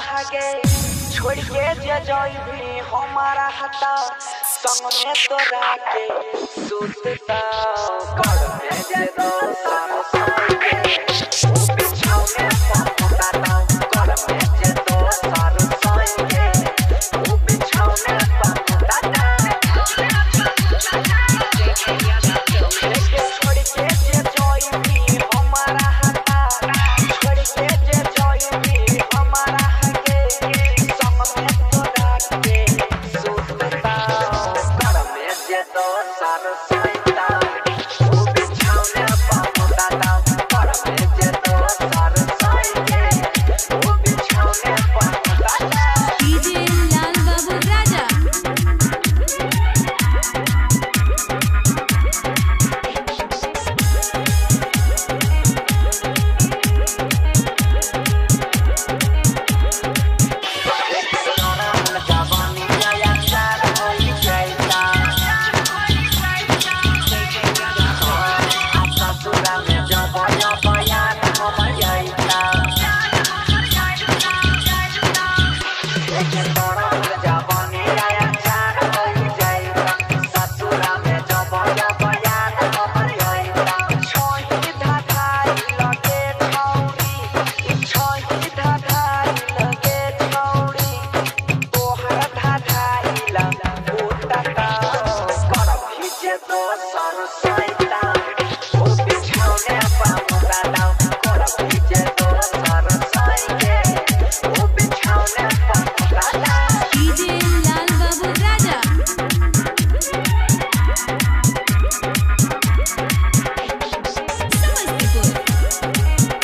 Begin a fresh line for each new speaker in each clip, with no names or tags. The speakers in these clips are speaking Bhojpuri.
हगे छोड़ के जे जाइबी हमारा हता संग में तोरा के सुतता कर में जे दोसर संगे बिछौने पहुंचता कर में जे दोसर संगे बिछौने पहुंचता छोड़ के जे जाइबी हमारा हता छोड़ के जे जाइबी हमारा हगे संग में तोरा के सुतता कर में जे दोसर संगे बिछौने पहुंचता कर में जे दोसर संगे बिछौने पहुंचता
डीजे लाल बाबू राजा डीजे लाल बाबू राजा समस्तीपुर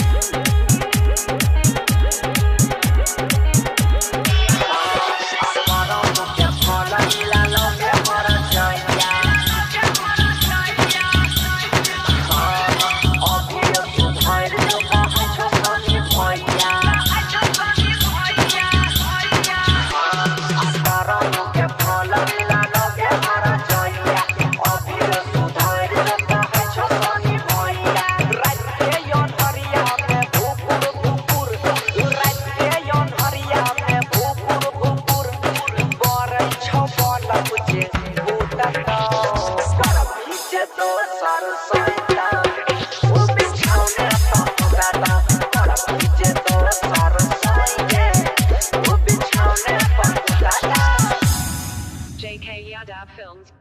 JK Yadav Films.